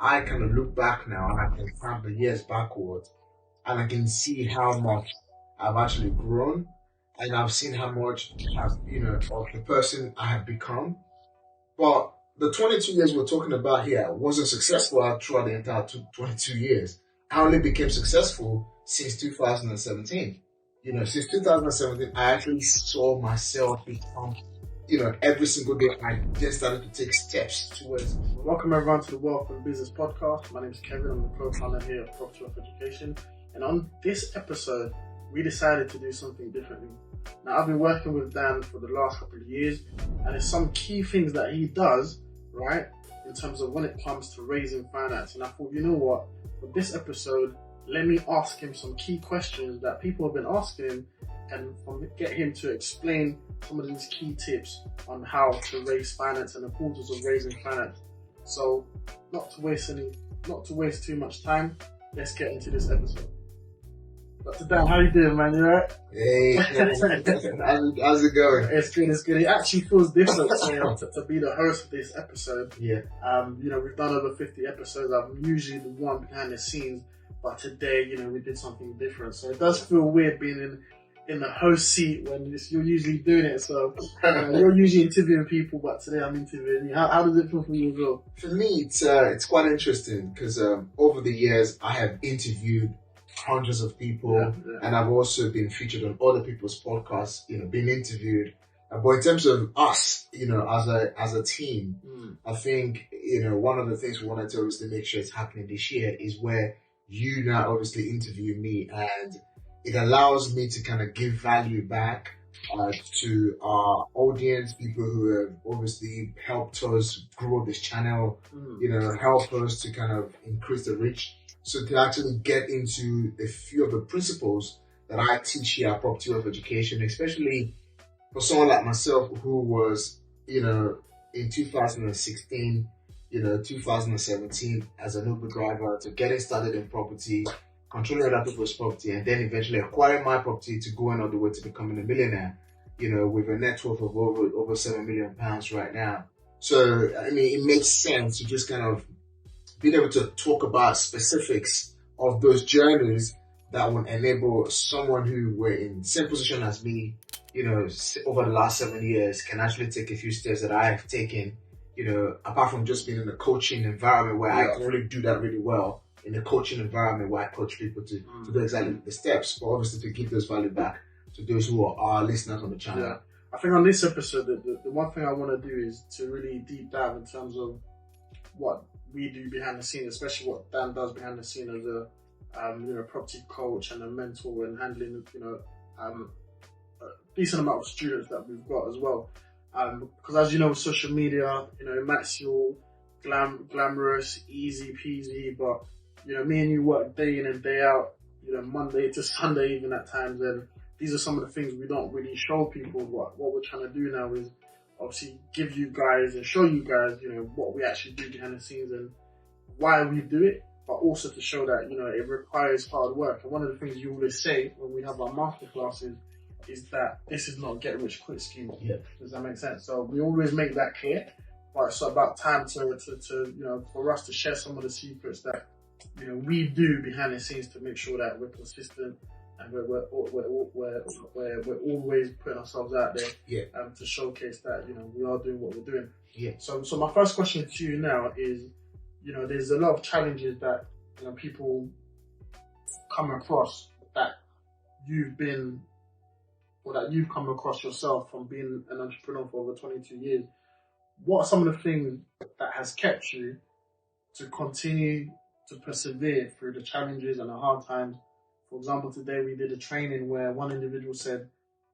I kind of look back now and I can count the years backwards and I can see how much I've actually grown and I've seen how much of the person I have become. But the 22 years we're talking about here wasn't successful throughout the entire 22 years. I only became successful since 2017. Since 2017, I actually saw myself become, every single day I just started to take steps towards. Welcome everyone to the Wealth and Business Podcast. My name is Kevin. I'm the co-founder here at Property Wealth Education. And on this episode, we decided to do something differently. Now, I've been working with Dan for the last couple of years, and there's some key things that he does, right, in terms of when it comes to raising finance. And I thought, you know what, for this episode, let me ask him some key questions that people have been asking him and get him to explain some of these key tips on how to raise finance and the importance of raising finance. So, not to waste too much time, let's get into this episode. Dr. Dan, how you doing, man? You alright? Hey, how's it going? It's good. It actually feels different to be the host of this episode. Yeah. We've done over 50 episodes. I'm usually the one behind the scenes, but today, we did something different. So it does feel weird being in the host seat when you're usually doing it. So you're usually interviewing people, but today I'm interviewing you. How does it feel for you as well? For me, it's quite interesting because over the years I have interviewed hundreds of people, and I've also been featured on other people's podcasts, being interviewed. But in terms of us, as a team, I think, one of the things we wanted to obviously make sure it's happening this year is where you now obviously interview me, and it allows me to kind of give value back to our audience, people who have obviously helped us grow this channel, help us to kind of increase the reach. So to actually get into a few of the principles that I teach here at Property Wealth Education, especially for someone like myself who was, in 2016, 2017 as an Uber driver, to getting started in property, controlling other people's property, and then eventually acquiring my property to going all the way to becoming a millionaire, with a net worth of over £7 million right now. So, it makes sense to just kind of being able to talk about specifics of those journeys that would enable someone who were in the same position as me, over the last 7 years can actually take a few steps that I have taken, apart from just being in a coaching environment where I can really do that really well, in a coaching environment where I coach people to do exactly the steps, but obviously to give those value back to those who are our listeners on the channel. Yeah. I think on this episode, the one thing I want to do is to really deep dive in terms of what we do behind the scene, especially what Dan does behind the scene as a property coach and a mentor, and handling a decent amount of students that we've got as well. Because as you know, with social media, it might feel glamorous, easy peasy, but me and you work day in and day out, Monday to Sunday even at times, and these are some of the things we don't really show people. What we're trying to do now is obviously give you guys and show you guys, what we actually do behind the scenes and why we do it, but also to show that, it requires hard work. And one of the things you always say when we have our master classes is that this is not a get rich quick scheme. Yeah. Does that make sense? So we always make that clear, but it's about time to for us to share some of the secrets that, we do behind the scenes to make sure that we're consistent and we're always putting ourselves out there, to showcase that we are doing what we're doing. Yeah. So my first question to you now is, there's a lot of challenges that people come across that you've come across yourself from being an entrepreneur for over 22 years. What are some of the things that has kept you to continue to persevere through the challenges and the hard times? For example, today we did a training where one individual said,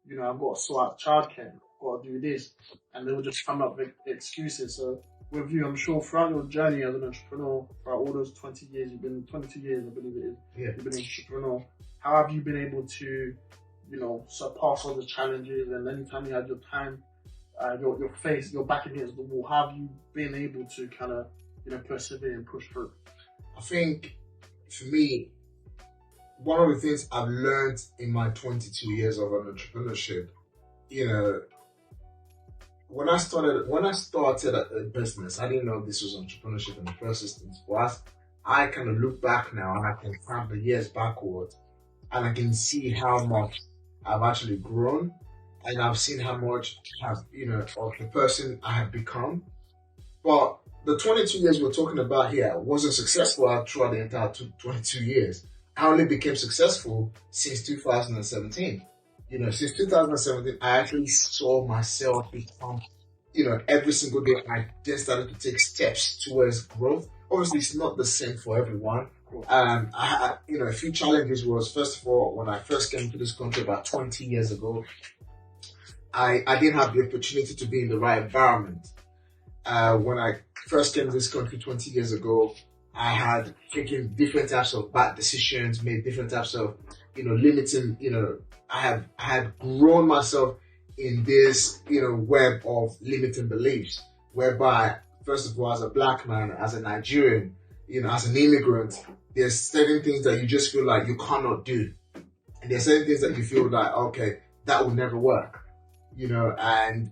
I've got to sort out childcare, I've got to do this, and they would just come up with excuses. So with you, I'm sure throughout your journey as an entrepreneur, throughout all those 20 years, you've been 22 years, I believe it is, you've been an entrepreneur. How have you been able to, surpass all the challenges, and anytime you had your time, your back against the wall, how have you been able to kind of, persevere and push through? I think for me, one of the things I've learned in my 22 years of entrepreneurship, when I started a business, I didn't know this was entrepreneurship in the first instance. But as I kind of look back now and I can count the years backwards, and I can see how much I've actually grown, and I've seen how much of the person I have become. But the 22 years we're talking about here wasn't successful throughout the entire 22 years. I only became successful since 2017. Since 2017, I actually saw myself become, every single day I just started to take steps towards growth. Obviously, it's not the same for everyone. I had, a few challenges was, first of all, when I first came to this country about 20 years ago, I didn't have the opportunity to be in the right environment. When I first came to this country 20 years ago, I had taken different types of bad decisions, made different types of, limiting, I had grown myself in this, web of limiting beliefs, whereby, first of all, as a black man, as a Nigerian, as an immigrant, there's certain things that you just feel like you cannot do. And there's certain things that you feel like, okay, that will never work, and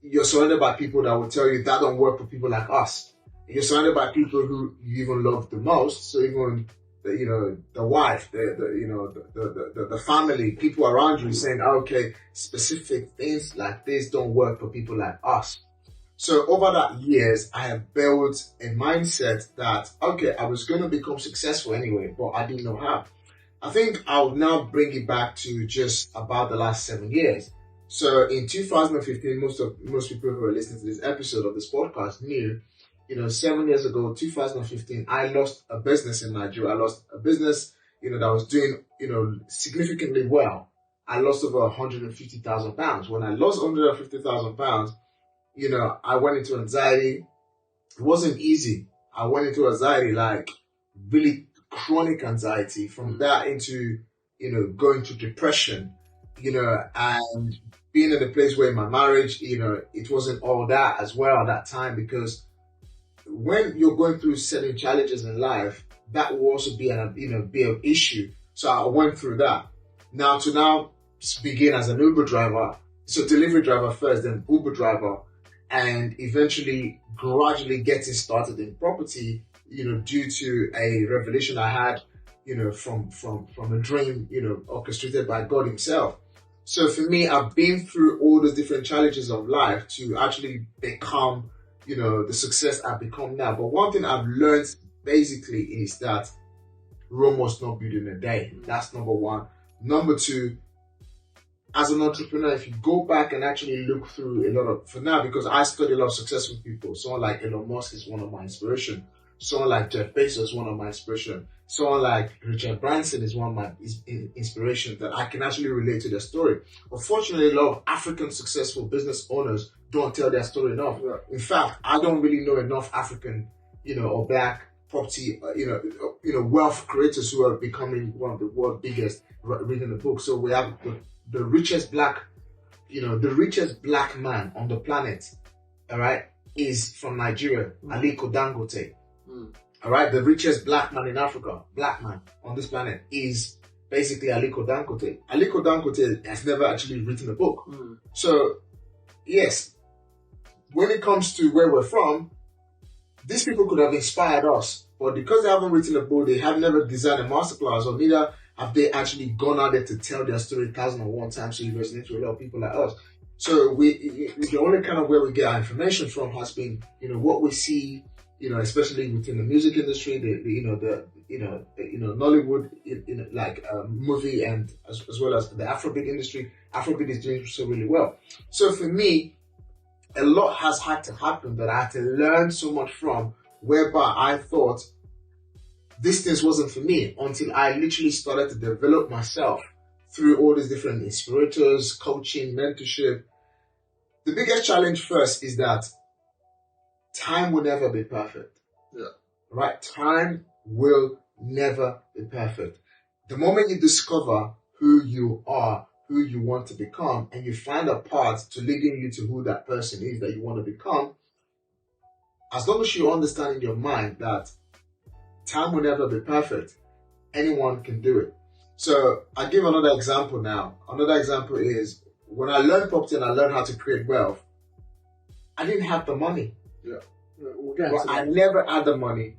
you're surrounded by people that will tell you that don't work for people like us. You're surrounded by people who you even love the most. So even the wife, the family, people around you saying, okay, specific things like this don't work for people like us. So over that years, I have built a mindset that, okay, I was going to become successful anyway, but I didn't know how. I think I'll now bring it back to just about the last 7 years. So in 2015, most people who are listening to this episode of this podcast knew, 7 years ago, 2015, I lost a business in Nigeria. I lost a business, that was doing, significantly well. I lost over 150,000 pounds. When I lost 150,000 pounds, I went into anxiety. It wasn't easy. I went into anxiety, like really chronic anxiety. From that into, going to depression, and being in a place where my marriage, it wasn't all that as well at that time, because when you're going through certain challenges in life, that will also be be an issue. So I went through that. Now begin as an Uber driver, so delivery driver first, then Uber driver, and eventually gradually getting started in property, due to a revelation I had, from a dream, orchestrated by God himself. So for me, I've been through all those different challenges of life to actually become, the success I've become now. But one thing I've learned basically is that Rome was not built in a day. That's number one. Number two, as an entrepreneur, if you go back and actually look through a lot of, for now, because I study a lot of successful people, someone like Elon Musk is one of my inspiration. Someone like Jeff Bezos is one of my inspiration. Someone like Richard Branson is one of my inspirations that I can actually relate to their story. Unfortunately, a lot of African successful business owners don't tell their story enough. Yeah. In fact, I don't really know enough African, or black property, wealth creators who are becoming one of the world's biggest reading the book. So we have the richest black man on the planet, all right, is from Nigeria, Aliko Dangote. All right, the richest black man in Africa, black man on this planet, is basically Aliko Dangote. Aliko Dangote has never actually written a book. So, yes, when it comes to where we're from, these people could have inspired us, but because they haven't written a book, they have never designed a masterclass, or neither have they actually gone out there to tell their story 1,001 times so you resonate with a lot of people like us. So the only kind of where we get our information from has been, what we see, especially within the music industry, Nollywood, like movie, and as well as the Afrobeat industry. Afrobeat is doing so really well. So for me, a lot has had to happen that I had to learn so much from, whereby I thought this thing wasn't for me until I literally started to develop myself through all these different inspirators, coaching, mentorship. The biggest challenge first is that time will never be perfect. Yeah. Right? Time will never be perfect. The moment you discover who you are, who you want to become, and you find a path to leading you to who that person is that you want to become, as long as you understand in your mind that time will never be perfect, anyone can do it. So I'll give another example now. Another example is when I learned property and I learned how to create wealth, I didn't have the money. Yeah. We'll get But into I that. never had the money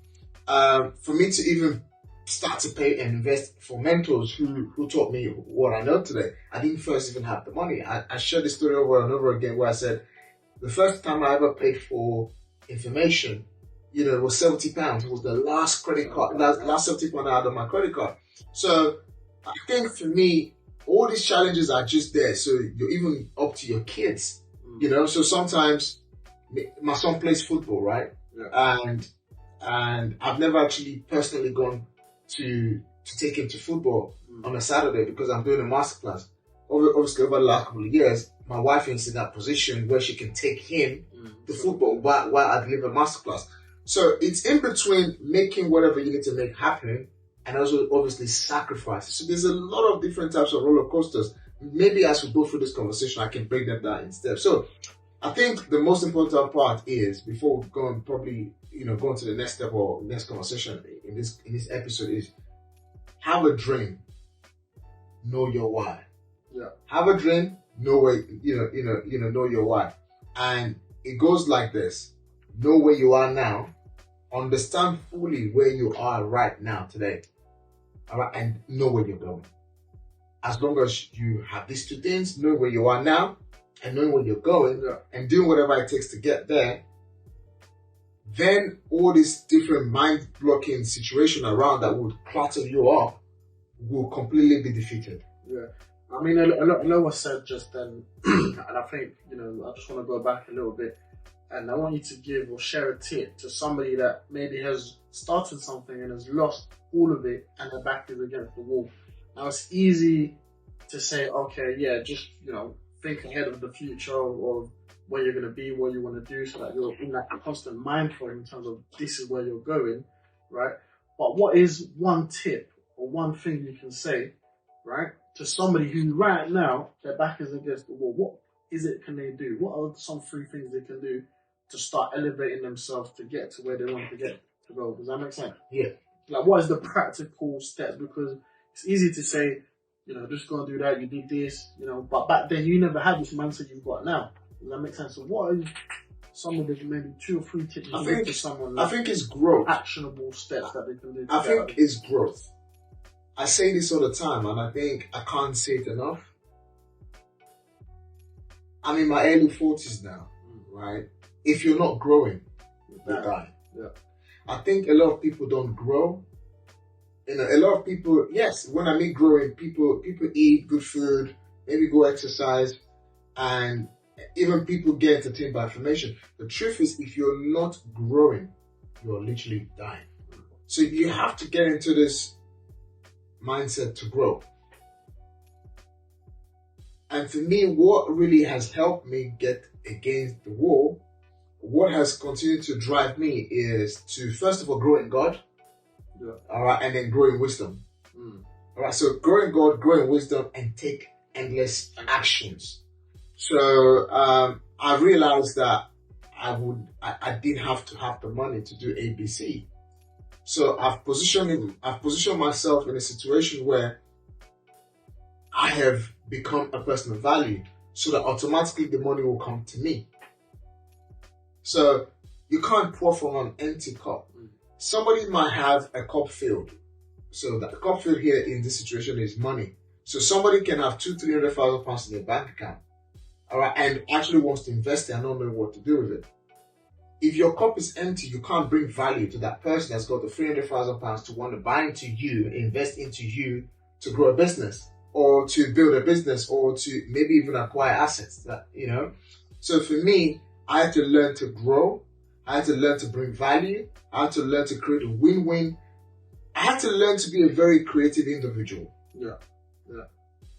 for me to even start to pay and invest for mentors who taught me what I know today. I didn't first even have the money. I shared this story over and over again where I said the first time I ever paid for information, it was £70. It was the last credit card, last £70 I had on my credit card. So I think for me, all these challenges are just there. So you're even up to your kids, So sometimes my son plays football, right? Yeah. And I've never actually personally gone to take him to football on a Saturday because I'm doing a masterclass. Obviously, over the last couple of years, my wife is in that position where she can take him to football while I deliver masterclass. So it's in between making whatever you need to make happen and also obviously sacrifices. So there's a lot of different types of roller coasters. Maybe as we go through this conversation, I can break them down in steps. So I think the most important part is, before we go and probably, go into the next step or next conversation in this episode, is have a dream, know your why. Yeah. Have a dream, know where, know your why. And it goes like this: know where you are now, understand fully where you are right now today, all right, and know where you're going. As long as you have these two things, know where you are now and knowing where you're going, and doing whatever it takes to get there, then all this different mind-blocking situation around that would clutter you up will completely be defeated. Yeah. I mean, a lot was said just then, and I think, I just want to go back a little bit, and I want you to give or share a tip to somebody that maybe has started something and has lost all of it and their back is against the wall. Now, it's easy to say, okay, yeah, just, think ahead of the future or where you're going to be, what you want to do, so that you're in that constant mind frame in terms of this is where you're going, right? But what is one tip or one thing you can say, right, to somebody who right now their back is against the wall? What is it can they do? What are some 3 things they can do to start elevating themselves to get to where they want to get to go? Does that make sense? Yeah. Like, what is the practical steps? Because it's easy to say, just go and do that, you did this, but back then you never had this mindset you've got now. Does that make sense? So what are some of the maybe 2 or 3 tips you give to someone? I think it's growth. Actionable steps that they can do. I think it's growth. I say this all the time, and I think I can't say it enough. I'm in my early 40s now, right? If you're not growing, you die. Yeah. I think a lot of people don't grow. A lot of people, yes, when I mean growing, people eat good food, maybe go exercise, and even people get entertained by information. The truth is, if you're not growing, you're literally dying. So you have to get into this mindset to grow. And for me, what really has helped me get against the wall, what has continued to drive me, is to first of all grow in God. Yeah. All right, and then grow in wisdom. All right, so grow in God, grow in wisdom, and take endless actions. So I realized that I didn't have to have the money to do ABC. So I've positioned myself in a situation where I have become a person of value, so that automatically the money will come to me. So you can't pour from an empty cup. Somebody might have a cup filled. So the cup filled here in this situation is money. So somebody can have £200,000-300,000 in their bank account, all right, and actually wants to invest it and not know what to do with it. If your cup is empty, you can't bring value to that person that's got the £300,000 to want to buy into you, invest into you to grow a business, or to build a business, or to maybe even acquire assets. So for me, I had to learn to grow. I had to learn to bring value. I had to learn to create a win-win. I had to learn to be a very creative individual. Yeah.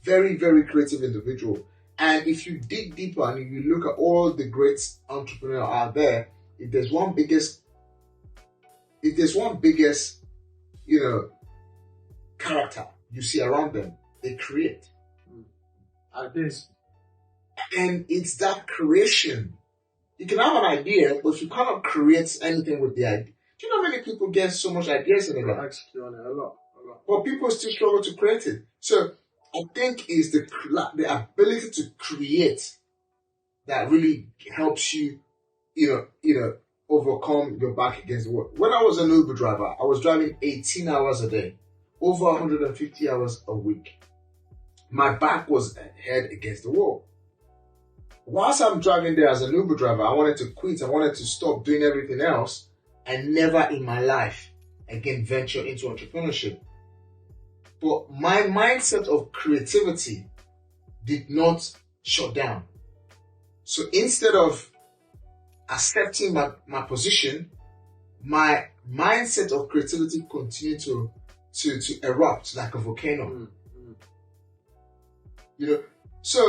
Very, very creative individual. And if you dig deeper and you look at all the great entrepreneurs out there, if there's one biggest, character you see around them, they create. And it's that creation. You can have an idea, but you cannot create anything with the idea. Do you know how many people get so much ideas in their life? Execute on it a lot. But people still struggle to create it. So I think it's the ability to create that really helps you overcome your back against the wall. When I was an Uber driver, I was driving 18 hours a day, over 150 hours a week. My back was head against the wall. Whilst I'm driving there as an Uber driver, I wanted to quit. I wanted to stop doing everything else and never in my life again venture into entrepreneurship. But my mindset of creativity did not shut down. So instead of accepting my position, my mindset of creativity continued to erupt like a volcano. So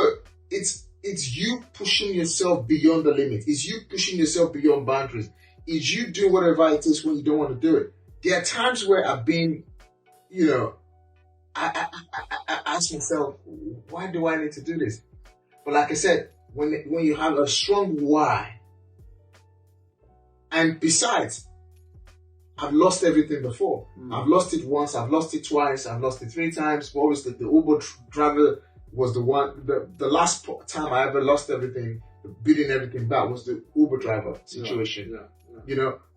it's you pushing yourself beyond the limit. It's you pushing yourself beyond boundaries. It's you doing whatever it is when you don't want to do it. There are times where I've been, I ask myself, why do I need to do this? But like I said, when you have a strong why, and besides, I've lost everything before. I've lost it once, I've lost it twice, I've lost it 3 times. But obviously, the Uber driver was the last time I ever lost everything, beating everything back was the Uber driver situation.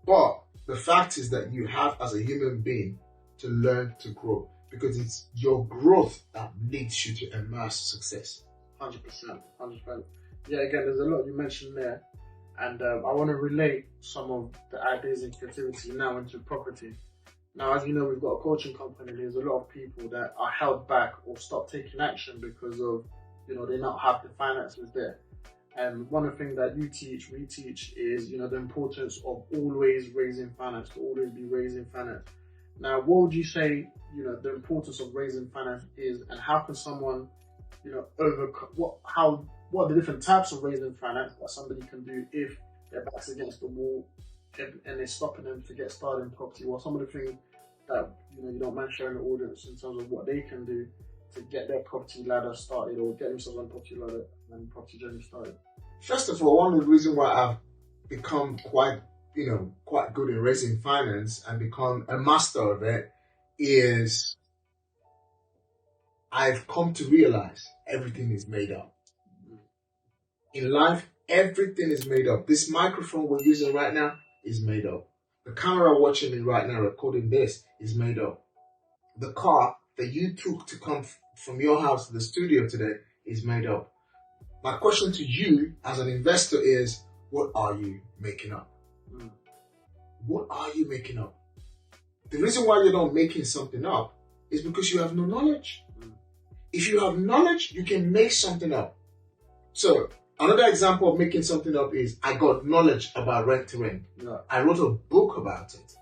But the fact is that you have, as a human being, to learn to grow, because it's your growth that leads you to immense success. 100%. Yeah, again, there's a lot you mentioned there, and I want to relate some of the ideas and creativity now into property. Now, as you know, we've got a coaching company. There's a lot of people that are held back or stop taking action because of, they not have the finances there. And one of the things that we teach is, the importance of always raising finance, to always be raising finance. Now, what would you say, the importance of raising finance is, and how can someone, overcome, what are the different types of raising finance that somebody can do if their back's against the wall and it's stopping them to get started in property? What some of the things that, you don't mind sharing the audience in terms of what they can do to get their property ladder started, or get themselves on property ladder and property journey started? First of all, one of the reasons why I've become quite good in raising finance and become a master of it is I've come to realize everything is made up. In life, everything is made up. This microphone we're using right now is made up. The camera watching me right now recording this is made up. The car that you took to come from your house to the studio today is made up. My question to you as an investor is, what are you making up? What are you making up? The reason why you're not making something up is because you have no knowledge. If you have knowledge, you can make something up. So another example of making something up is I got knowledge about rent to rent. I wrote a book about it.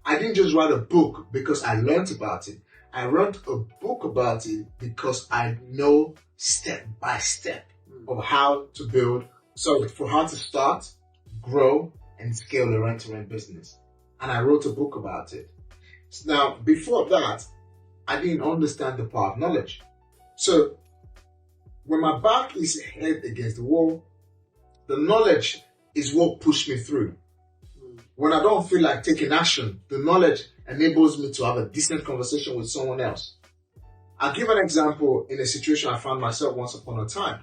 I didn't just write a book because I learned about it. I wrote a book about it because I know step by step of how to for how to start, grow, and scale the rent-to-rent business. And I wrote a book about it. Now, before that, I didn't understand the power of knowledge. So, when my back is head against the wall, the knowledge is what pushed me through. When I don't feel like taking action, the knowledge enables me to have a decent conversation with someone else. I'll give an example in a situation I found myself once upon a time.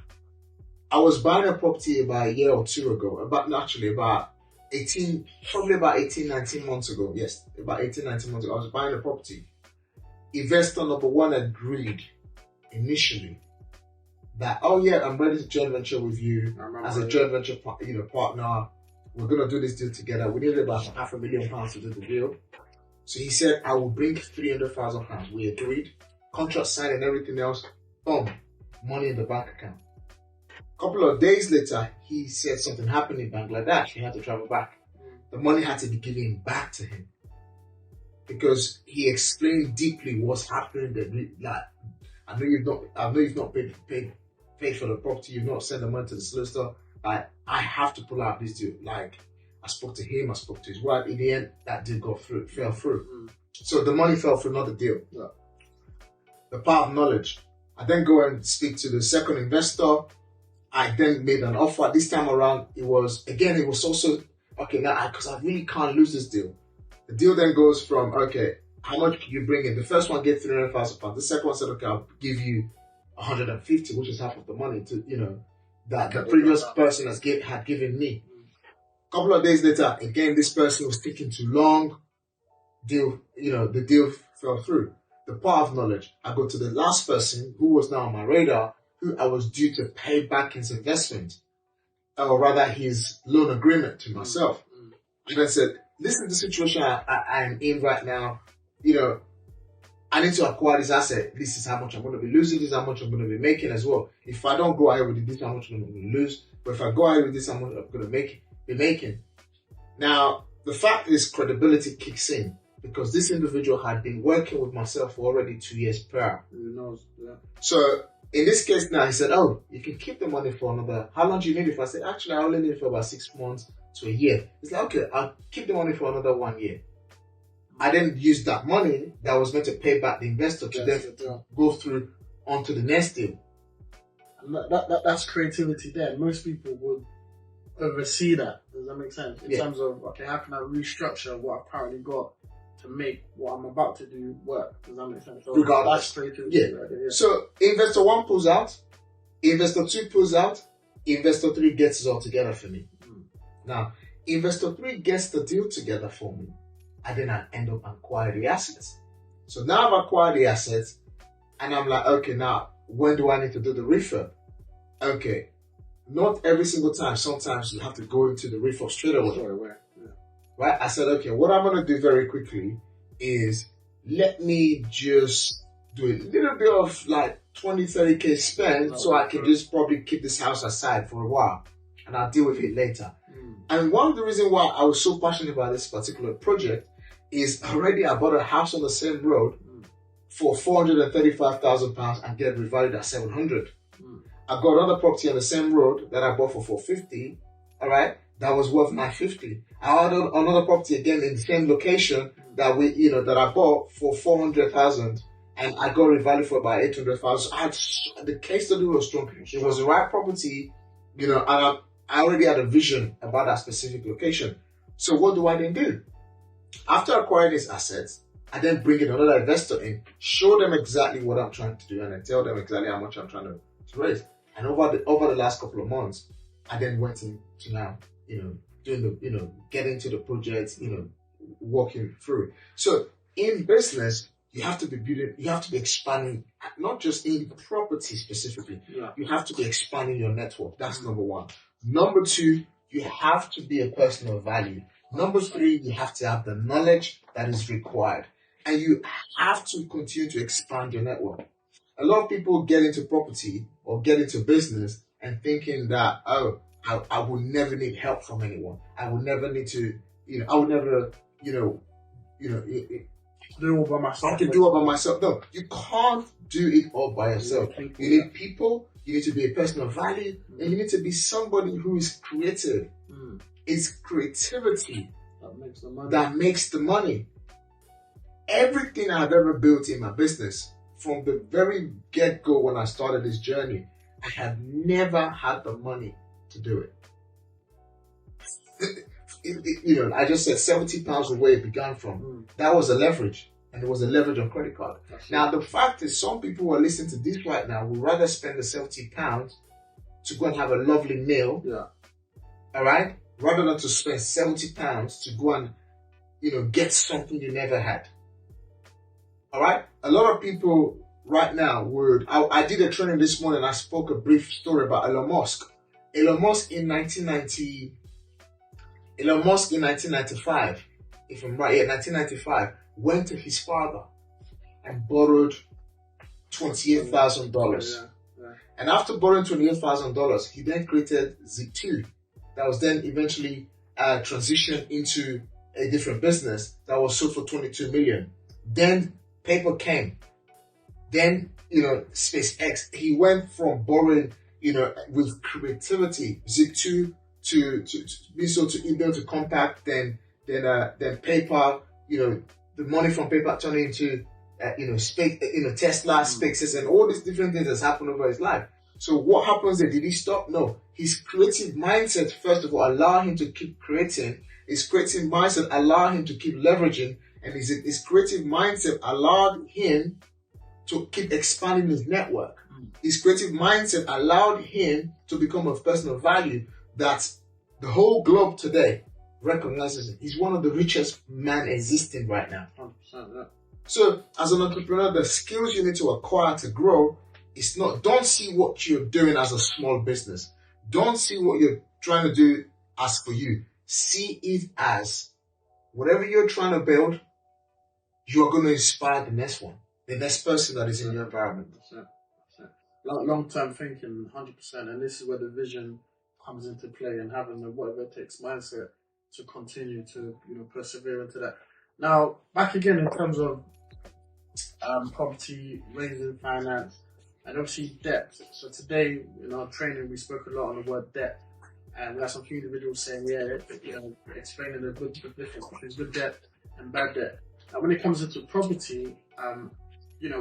I was buying a property about a year or two ago, about 19 months ago. Yes, about 18, 19 months ago, I was buying a property. Investor number one agreed initially that, I'm ready to joint venture with you as a joint venture partner. We're going to do this deal together. We needed about £500,000 to do the deal. So he said, I will bring £300,000. We agreed. Contract signed and everything else. Boom. Money in the bank account. A couple of days later, he said something happened in Bangladesh. He had to travel back. The money had to be given back to him because he explained deeply what's happening. Like, I know you've not paid for the property. You've not sent the money to the solicitor. I have to pull out this deal. Like, I spoke to him. I spoke to his wife. In the end, that deal fell through. So the money fell through, not the deal. Yeah. The power of knowledge. I then go and speak to the second investor. I then made an offer. This time around, it was also, okay, now, because I really can't lose this deal. The deal then goes from, okay, how much can you bring in? The first one gave £300,000. The second one said, okay, I'll give you 150, which is half of the money that the previous person had given me. A couple of days later, again, this person was taking too long. The deal fell through. The power of knowledge. I go to the last person who was now on my radar, who I was due to pay back his investment, or rather his loan agreement to myself. And I said, this is the situation I'm in right now. I need to acquire this asset. This is how much I'm going to be losing. This is how much I'm going to be making as well. If I don't go ahead with it, this is how much I'm going to lose. But if I go ahead with this, how much I'm going to be making. Now, the fact is credibility kicks in because this individual had been working with myself for already 2 years prior. So in this case now, he said, oh, you can keep the money for another, how long do you need it for? I said, actually, I only need it for about 6 months to a year. It's like, okay, I'll keep the money for another 1 year. I then used that money that was meant to pay back the investor to then go through onto the next deal. And that's creativity there. Most people would oversee that. Does that make sense? In terms of, okay, how can I restructure what I've currently got to make what I'm about to do work? Does that make sense? So regardless. That's creativity. Right there, So investor 1 pulls out, investor 2 pulls out, investor 3 gets it all together for me. Now, investor 3 gets the deal together for me. And then I end up acquiring the assets. So now I've acquired the assets and I'm like, okay, now when do I need to do the refurb? Okay, not every single time. Sometimes you have to go into the refurb straight away. Right? I said, okay, what I'm going to do very quickly is let me just do a little bit of like 20, 30K spend so I can just probably keep this house aside for a while and I'll deal with it later. And one of the reasons why I was so passionate about this particular project is already I bought a house on the same road for £435,000 and get revalued at 700. I got another property on the same road that I bought for 450. All right, that was worth 950. I had another property again in the same location that that I bought for 400,000 and I got revalued for about 800,000. So the case study was strong. It was the right property, and I already had a vision about that specific location. So what do I then do? After acquiring these assets, I then bring in another investor in, show them exactly what I'm trying to do, and I tell them exactly how much I'm trying to raise. And over the last couple of months, I then went into now, doing the, getting to the project, working through it. So in business, you have to be expanding, not just in property specifically. You have to be expanding your network. That's number 1. Number 2, you have to be a person of value. Number 3, you have to have the knowledge that is required. And you have to continue to expand your network. A lot of people get into property or get into business and thinking that, I will never need help from anyone. I will never need to, I will never, do it all by myself. I can do it by myself. No, you can't do it all by yourself. You need people, you need to be a person of value, and you need to be somebody who is creative. It's creativity that makes the money. Everything I've ever built in my business, from the very get-go when I started this journey, I have never had the money to do it. I just said £70 was where it began from. That was a leverage, and it was a leverage on credit card. Now, the fact is, some people who are listening to this right now would rather spend the £70 to go and have a lovely meal. All right? Rather than to spend £70 to go and, get something you never had. All right? A lot of people right now I did a training this morning. I spoke a brief story about Elon Musk. Elon Musk in 1995, if I'm right, 1995, went to his father and borrowed $28,000. And after borrowing $28,000, he then created Z2. That was then eventually transitioned into a different business that was sold for 22 million. Then paper came. Then, SpaceX. He went from borrowing, with creativity, Z2 to be sold to email to Compact, then PayPal. The money from PayPal turned into space, Tesla, SpaceX, and all these different things that's happened over his life. So what happens there? Did he stop? No. His creative mindset, first of all, allowed him to keep creating. His creative mindset allowed him to keep leveraging, and his creative mindset allowed him to keep expanding his network. His creative mindset allowed him to become a person of value that the whole globe today recognizes him. He's one of the richest men existing right now. 100%, yeah. So, as an entrepreneur, the skills you need to acquire to grow is not, don't see what you're doing as a small business. Don't see what you're trying to do as for you. See it as whatever you're trying to build, you're going to inspire the next one, the next person that is in your environment. That's it. Long-term thinking, 100%. And this is where the vision comes into play, and having the whatever it takes mindset to continue to, persevere into that. Now, back again in terms of property, raising finance, and obviously debt. So today in our training, we spoke a lot on the word debt, and we had some few individuals saying, explaining the difference between good debt and bad debt. Now, when it comes into property,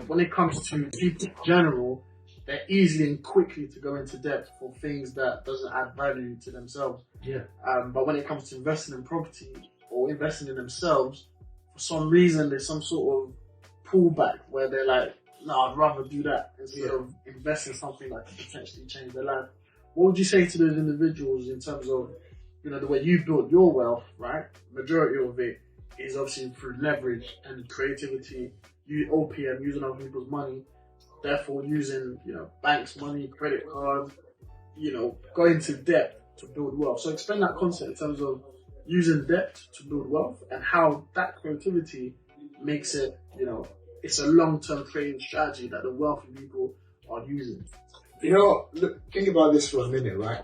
when it comes to people in general, they're easily and quickly to go into debt for things that doesn't add value to themselves. Yeah. But when it comes to investing in property or investing in themselves, for some reason there's some sort of pullback where they're like, no, I'd rather do that instead of invest in something that could potentially change their life. What would you say to those individuals in terms of, the way you build your wealth, right? Majority of it is obviously through leverage and creativity, OPM, using other people's money, therefore using, banks' money, credit cards, going to debt to build wealth. So explain that concept in terms of using debt to build wealth and how that creativity makes it, it's a long-term trading strategy that the wealthy people are using. Look, think about this for a minute, right?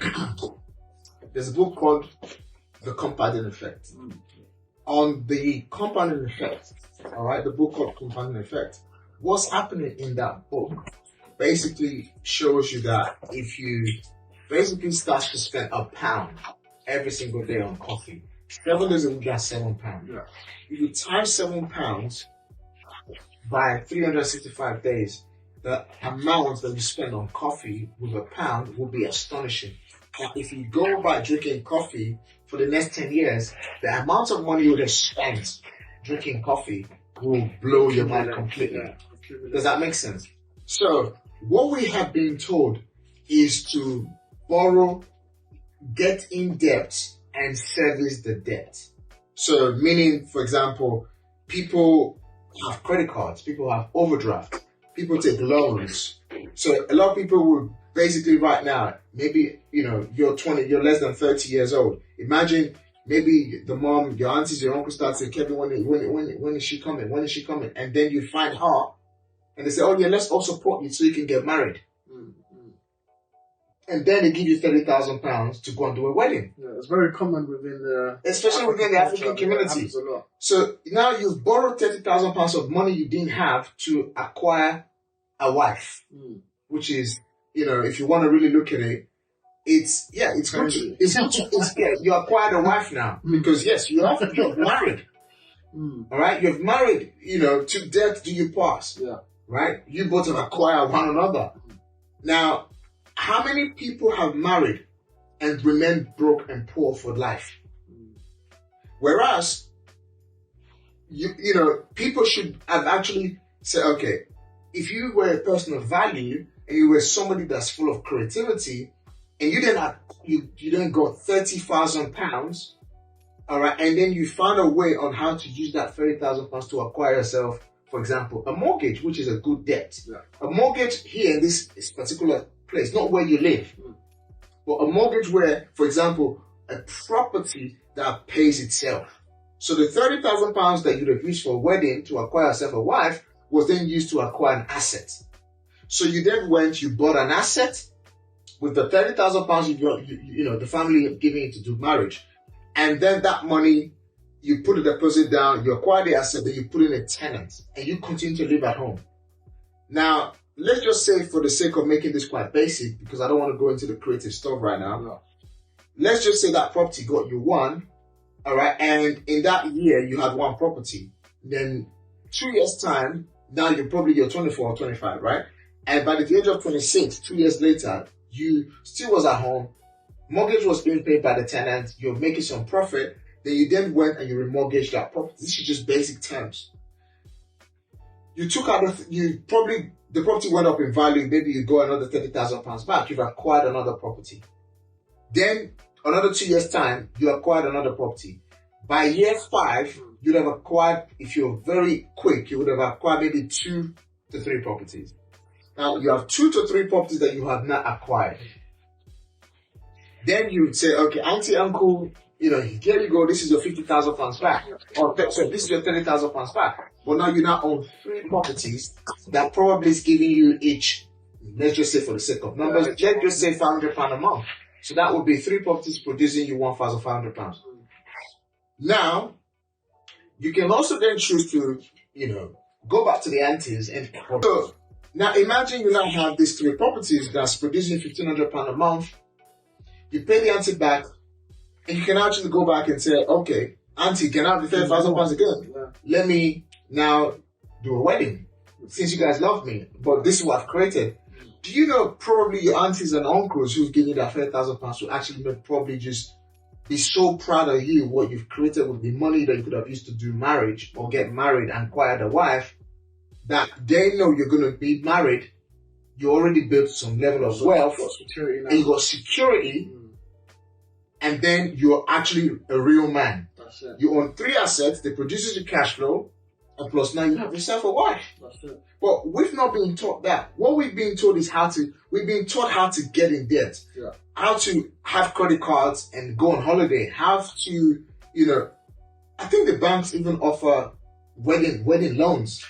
There's a book called The Compounding Effect. On the compounding effect, all right, the book called Compounding Effect, what's happening in that book basically shows you that if you basically start to spend £1 every single day on coffee, 7 days a week, that's £7. Yeah. If you times £7 by 365 days, the amount that you spend on coffee with £1 will be astonishing. But if you go by drinking coffee for the next 10 years, the amount of money you would have spent drinking coffee will blow your mind completely. Does that make sense? So, what we have been told is to borrow, get in debt, and service the debt. So, meaning, for example, people have credit cards, people have overdraft, people take loans. So, a lot of people will basically right now, maybe, you're less than 30 years old. Imagine maybe the mom, your aunties, your uncle start saying, Kevin, when is she coming? When is she coming? And then you find her and they say, oh yeah, let's all support you so you can get married. And then they give you £30,000 to go and do a wedding. Yeah, it's very common within especially within the African community. A lot. So now you've borrowed £30,000 of money you didn't have to acquire a wife, which is, if you want to really look at it, it's good. You acquired a wife now because yes, you're married. All right, you've married. To death do you pass. Yeah. Right, you both have acquired one another. Now, how many people have married and remained broke and poor for life? Whereas, people should have actually said, okay, if you were a person of value and you were somebody that's full of creativity, and you didn't got £30,000, all right, and then you found a way on how to use that £30,000 to acquire yourself, for example, a mortgage, which is a good debt. Yeah. A mortgage here in this particular place, not where you live, but a mortgage where, for example, a property that pays itself. So the £30,000 that you'd have used for a wedding to acquire yourself a wife was then used to acquire an asset. So you then you bought an asset with the £30,000 the family giving you to do marriage. And then that money, you put a deposit down, you acquire the asset, then you put in a tenant, and you continue to live at home. Now, let's just say for the sake of making this quite basic, because I don't want to go into the creative stuff right now. No. Let's just say that property got you one, all right, and in that year you had one property. Then 2 years time, now you're 24 or 25, right? And by the age of 26, 2 years later, you still was at home, mortgage was being paid by the tenant, you're making some profit, then you then went and you remortgaged that property. This is just basic terms. you took out the property went up in value, maybe you got another £30,000 back, you've acquired another property. Then another 2 years time, you acquired another property. By year 5, you'd have acquired, if you're very quick, you would have acquired maybe 2 to 3 properties. Now you have 2 to 3 properties that you have not acquired. Then you would say, okay, auntie, uncle, here you go, this is your £50,000 back. Or so this is your £30,000 back. But now you now own 3 properties that probably is giving you each, let's just say for the sake of numbers, let's just say £500 a month. So that would be 3 properties producing you £1,500. Now, you can also then choose to, go back to the aunties and so, now imagine you now have these 3 properties that's producing £1,500 a month. You pay the auntie back, and you can actually go back and say, okay, auntie, can I have the £30,000 again? Yeah. Let me now do a wedding, since you guys love me, but this is what I've created. Do you know probably your aunties and uncles who've given you that £30,000 will actually probably just be so proud of you, what you've created with the money that you could have used to do marriage or get married and acquire a wife, that they know you're going to be married, you already built some level of wealth, and you got security, and then you're actually a real man. That's it. You own 3 assets, they produces you cash flow, and plus now you have yourself a wife. That's it. But we've not been taught that. What we've been taught is we've been taught how to get in debt, how to have credit cards and go on holiday, how to, I think the banks even offer wedding loans.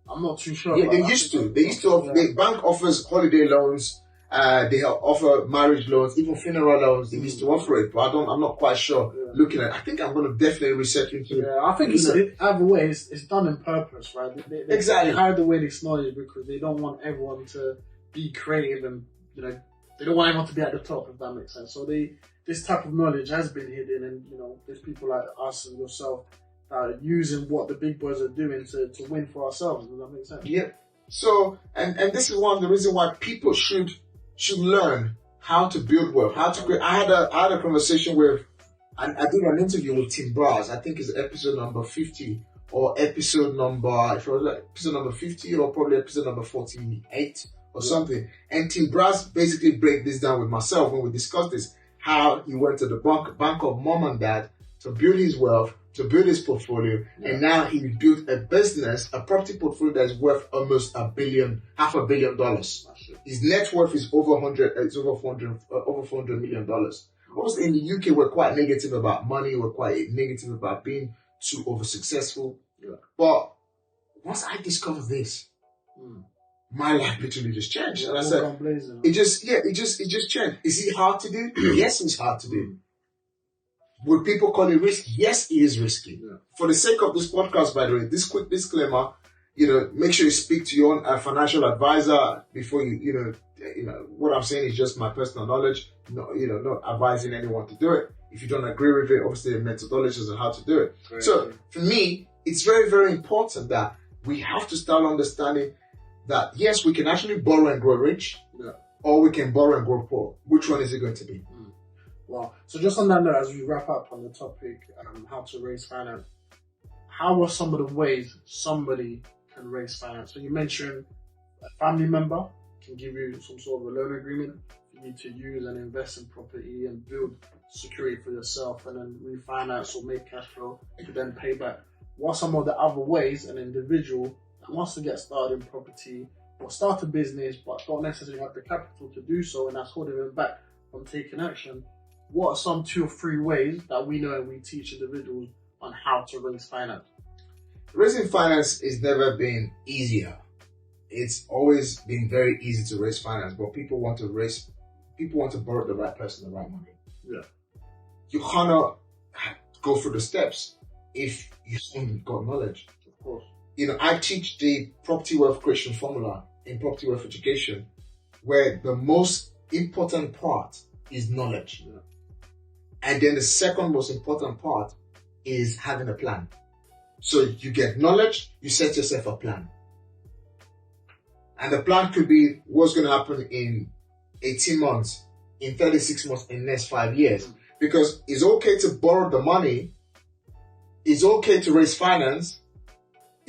I'm not too sure. Yeah, they used to. The bank offers holiday loans. They offer marriage loans, even funeral loans. They used to offer it, but I'm not quite sure. Yeah. Looking at, I think I'm going to definitely research into it. Yeah, I think either way, it's done in purpose, right? Exactly. They hide the way this knowledge because they don't want everyone to be creative, and they don't want everyone to be at the top, if that makes sense. So this type of knowledge has been hidden, and there's people like us and yourself using what the big boys are doing to win for ourselves. Does that make sense? Yep. So, and this is one of the reasons why people should learn how to build wealth, how to create. I had a conversation with, and I did an interview with Tim Braz. I think it's episode number 50 or episode number 50 or probably episode number 48 or something. And Tim Braz basically break this down with myself when we discussed this, how he went to the bank of mom and dad to build his wealth, to build his portfolio, and now he built a business, a property portfolio that is worth almost $500 million. His net worth is over $400 million. Obviously, in the UK, we're quite negative about money. We're quite negative about being too over successful. Yeah. But once I discovered this, my life literally just changed. And I said, it just changed. Is it hard to do? Yes, it's hard to do. Would people call it risky? Yes, it is risky. Yeah. For the sake of this podcast, by the way, this quick disclaimer, make sure you speak to your own financial advisor before what I'm saying is just my personal knowledge, not advising anyone to do it. If you don't agree with it, obviously the methodologies on how to do it. Right. So for me, it's very, very important that we have to start understanding that yes, we can actually borrow and grow rich, or we can borrow and grow poor. Which one is it going to be? Wow. So just on that note, as we wrap up on the topic, how to raise finance, how are some of the ways somebody can raise finance? So you mentioned a family member can give you some sort of a loan agreement for you to use and invest in property and build security for yourself, and then refinance or make cash flow to then pay back. What are some of the other ways an individual that wants to get started in property or start a business but don't necessarily have the capital to do so, and that's holding them back from taking action? What are some 2 or 3 ways that we know and we teach individuals on how to raise finance? Raising finance has never been easier. It's always been very easy to raise finance, but people want to borrow the right person the right money. Yeah. You cannot go through the steps if you haven't got knowledge. Of course. I teach the property wealth creation formula in property wealth education, where the most important part is knowledge. Yeah. And then the second most important part is having a plan. So you get knowledge, you set yourself a plan. And the plan could be what's going to happen in 18 months, in 36 months, in the next 5 years. Because it's okay to borrow the money, it's okay to raise finance,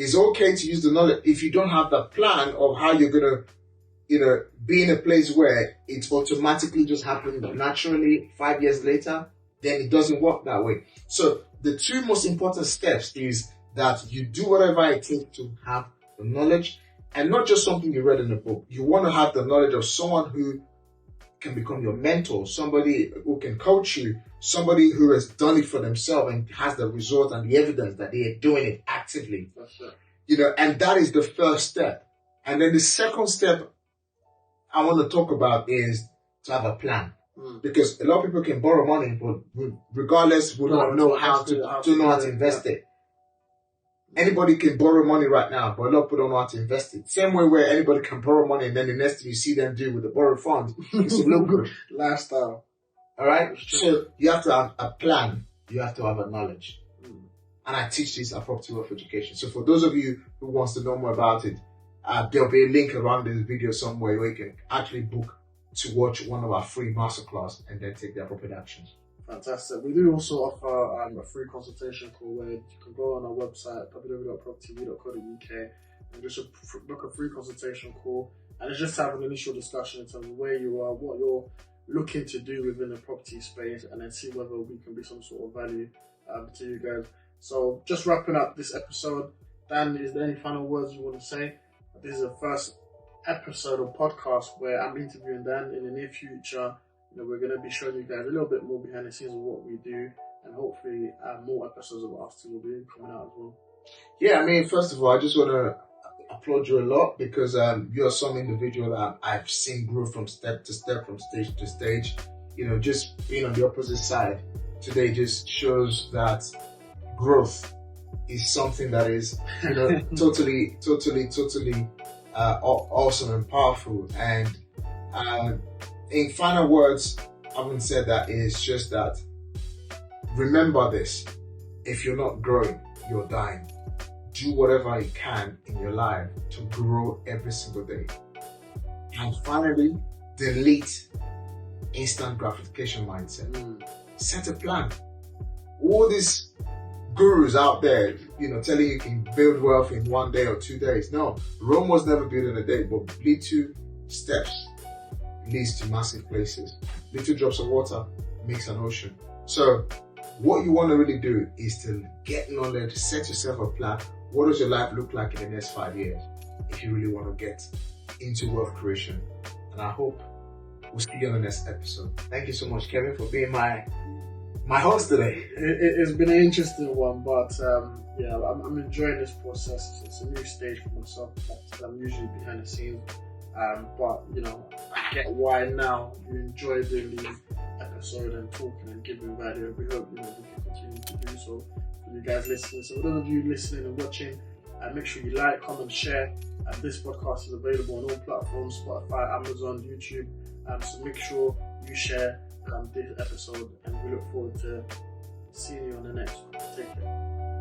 it's okay to use the knowledge if you don't have the plan of how you're gonna, be in a place where it automatically just happened naturally 5 years later. Then it doesn't work that way. So the two most important steps is that you do whatever it takes to have the knowledge, and not just something you read in a book. You want to have the knowledge of someone who can become your mentor, somebody who can coach you, somebody who has done it for themselves and has the result and the evidence that they are doing it actively. That's it. And that is the first step. And then the second step I want to talk about is to have a plan. Because a lot of people can borrow money, but regardless, we don't know how to invest it. Anybody can borrow money right now, but a lot of people don't know how to invest it. Same way where anybody can borrow money and then the next thing you see them do with the borrowed funds is to look good. Lifestyle. All right? So you have to have a plan. You have to have a knowledge. And I teach this at Property Wealth Education. So for those of you who wants to know more about it, there'll be a link around this video somewhere where you can actually book to watch one of our free masterclass and then take the appropriate actions. Fantastic. We do also offer a free consultation call where you can go on our website, www.propertv.co.uk, and just book a free consultation call. And it's just to have an initial discussion in terms of where you are, what you're looking to do within the property space, and then see whether we can be some sort of value to you guys. So just wrapping up this episode, Dan, is there any final words you want to say? This is the first episode of podcast where I'm interviewing Dan. In the near future, we're going to be showing you guys a little bit more behind the scenes of what we do, and hopefully more episodes of us two will be coming out as well. Yeah, I mean, first of all, I just want to applaud you a lot because you're some individual that I've seen grow from step to step, from stage to stage. Just being on the opposite side today just shows that growth is something that is, totally awesome and powerful. And in final words, having said that, is just that remember this: if you're not growing, you're dying. Do whatever you can in your life to grow every single day. And finally, delete instant gratification mindset. Set a plan. All these gurus out there, telling you can build wealth in 1 day or 2 days. No, Rome was never built in a day, but little steps leads to massive places. Little drops of water makes an ocean. So what you want to really do is to get knowledge, set yourself a plan. What does your life look like in the next 5 years if you really want to get into wealth creation? And I hope we'll see you on the next episode. Thank you so much, Kevin, for being my host today. It's been an interesting one, but I'm enjoying this process. It's a new stage for myself. I'm usually behind the scenes, but I get why now you enjoy doing these episodes and talking and giving value. We hope we can continue to do so for you guys listening. So for those of you listening and watching, make sure you like, comment, share. This podcast is available on all platforms: Spotify, Amazon, YouTube. So make sure you share this episode, and we look forward to seeing you on the next one. Take care.